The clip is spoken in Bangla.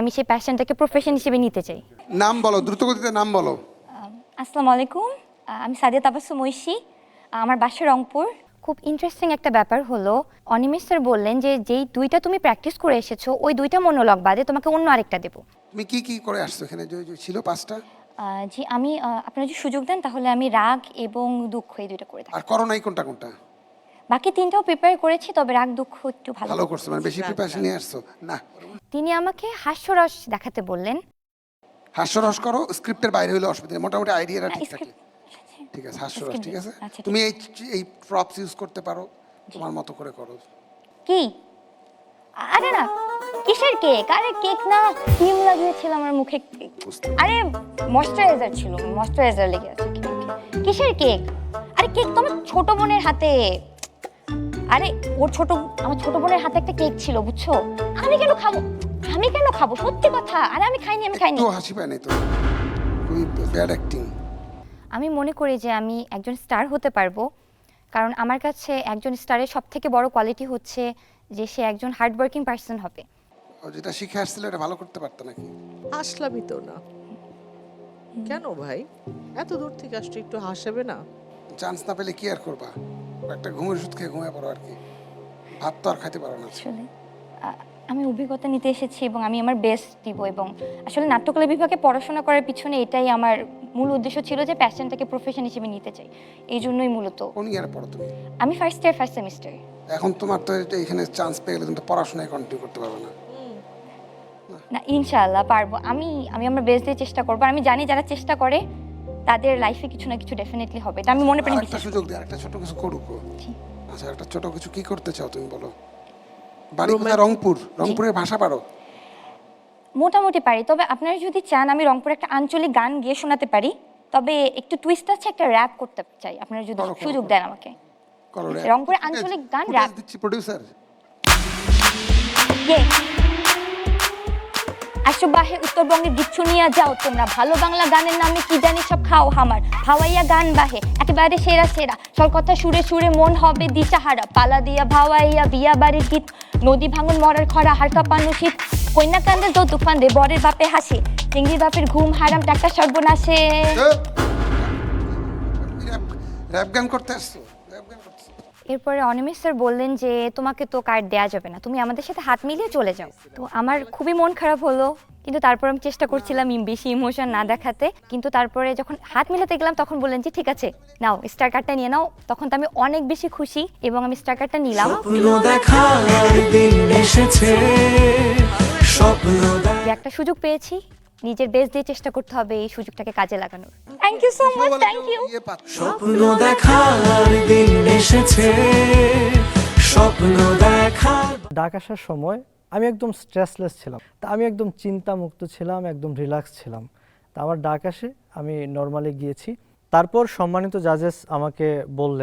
আমি সেই প্যাশনটাকে প্রফেশন হিসেবে নিতে চাই। নাম বলো, দ্রুতগতিতে নাম বলো। আসসালামু আলাইকুম, আমি সাদিয়া তাবাসসুম ঐশী, আমার বাসা রংপুর। খুব ইন্টারেস্টিং একটা ব্যাপার হলো, অনিমেষ স্যার বললেন যে যেই দুইটা তুমি প্র্যাকটিস করে এসেছো ওই দুইটা মনোলগ বাদে তোমাকে অন্য আরেকটা দেবো। তুমি কি কি করে আসছো এখানে, যে ছিল পাঁচটা? জি আমি আপনারা যদি সুযোগ দেন তাহলে আমি রাগ এবং দুঃখ এই দুইটা করে থাকি। আর করো নাই কোনটা কোনটা? বাকি তিনটাও প্রিপেয়ার করেছি, তবে রাগ দুঃখ একটু ভালো করছো, মানে বেশি প্রিপারেশন নিয়ে আসছো না। তিনি আমাকে হাস্যরস দেখাতে বললেন। হাস্যরস করো, স্ক্রিপ্টের বাইরে হলে অসুবিধা নেই, মোটামুটি আইডিয়াটা ঠিক থাকে। script- ঠিক আছে, হাস্যরস script- ঠিক আছে। আচ্ছা, ঠিক তুমি এই প্রপস ইউজ করতে পারো, তোমার মতো করে করো। কি? আরে না, কিসের কেক? আরে কেক না, ক্রিম লাগিয়েছিলাম আমার মুখে। আরে ময়শ্চারাইজার ছিল, ময়শ্চারাইজার লেগে আছে। কিসের কেক? আরে কেক তো আমার ছোট বোনের হাতে। আরে আমার ছোট বোনের হাতে একটা কেক ছিল, বুঝছো? আমি কেন খাবো? আমি কেন খাবো? সত্যি কথা। আরে আমি খাইনি। তো হাসি পায় নাই তো, খুবই ব্যাড অ্যাক্টিং। আমি মনে করি যে আমি একজন স্টার হতে পারবো, কারণ আমার কাছে একজন স্টারের সবথেকে বড় কোয়ালিটি হচ্ছে যে সে একজন হার্ড ওয়ার্কিং পারসন হবে। ও যেটা শিখে আসছিল এটা ভালো করতে পারতো নাকি? হাসলামই তো না। কেন ভাই, এত দূর থেকে আসছো, একটু হাসাবে না? চান্স না পেলে কি আর করবা? একটা ঘুমের ওষুধ খেয়ে ঘুমিয়ে পড়ো আর কি, ভাত তো আর খাইতে পারো না। আসলে আমি অভিজ্ঞতা নিতে এসেছি এবং আমি আমার বেস্ট দিব। এবং আসলে নাট্যকলা বিভাগে পড়াশোনা করার পিছনে এটাই আমার মূল উদ্দেশ্য ছিল, যে প্যাশনটাকে প্রফেশন হিসেবে নিতে চাই। এই জন্যই মূলত। কোন ইয়ারে পড়ো তুমি? আমি ফার্স্ট ইয়ার ফার্স্ট সেমিস্টার। এখন তোমার তো এখানে চান্স পেয়ে গেলে তুমি তো পড়াশোনায় কন্টিনিউ করতে পারবে না। না, ইনশাআল্লাহ পারবো। আমি আমার বেস্ট দিয়ে চেষ্টা করবো। আমি জানি যারা চেষ্টা করে তাদের লাইফে কিছু না কিছু ডেফিনেটলি হবে, এটা আমি মনে প্রাণে একটা বিশ্বাস সুযোগ করি। দিয়ে আরেকটা ছোট কিছু করুক। জি। আচ্ছা, একটা ছোট কিছু কি করতে চাও তুমি বলো? বাড়ি কোথায়? রংপুরের ভাষা পারো? মোটামুটি পারি, তবে আপনারা যদি চান আমি রংপুরে একটা আঞ্চলিক গান গিয়ে শোনাতে পারি, তবে একটু টুইস্ট আছে, একটা র্যাপ করতে চাই, আপনারা যদি করো, সুযোগ দেন আমাকে। করো rap। রংপুরে আঞ্চলিক গান Footage rap। দিচ্ছি প্রোডিউসার। আসো বাহে উত্তরবঙ্গে গিচ্ছু নিয়ে যাও তোমরা, ভালো বাংলা গানের নামে কি জানি সব খাও হামার, ভাওয়াইয়া গান বাহে একেবারে সেরা সেরা, সব কথা সুরে সুরে মন হবে দিশাহারা, পালা দিয়া ভাওয়াইয়া বিয়া বাড়ির গীত, নদী ভাঙন মরার খরা হার কাঁপানো শীত, কন্যা কান্দে যৌতুক ফান্দে বরের বাপে হাসে, চিংড়ির বাপের ঘুম হারাম টাকা সর্বনাশে। র‍্যাপ গান করতে আসছো? র‍্যাপ গান করতেছো? এরপরে অনিমেষ স্যার বললেন যে তোমাকে তো কার্ড দেওয়া যাবে না, তুমি আমাদের সাথে হাত মিলিয়ে চলে যাও। তো আমার খুবই মন খারাপ হলো, কিন্তু তারপর আমি চেষ্টা করছিলাম বেশি ইমোশন না দেখাতে। কিন্তু তারপরে যখন হাত মিলাতে গেলাম তখন বললেন যে ঠিক আছে নাও স্টার কার্ডটা নিয়ে নাও। তখন তো আমি অনেক বেশি খুশি এবং আমি স্টার কার্ডটা নিলাম। যে একটা সুযোগ পেয়েছি, নিজের বেস্ট দিয়ে চেষ্টা করতে হবে এই সুযোগটাকে কাজে লাগানোর। Thank you so much, thank you. স্বপ্ন দেখার দিন এসেছে, স্বপ্ন দেখা। ঢাকা আসার সময় আমি একদম স্ট্রেসলেস ছিলাম, তা আমি একদম চিন্তামুক্ত ছিলাম, একদম রিল্যাক্স ছিলাম। তা আমার ঢাকা আসে আমি নর্মালি গিয়েছি। তারপর সম্মানিত জাজেস আমাকে বললেন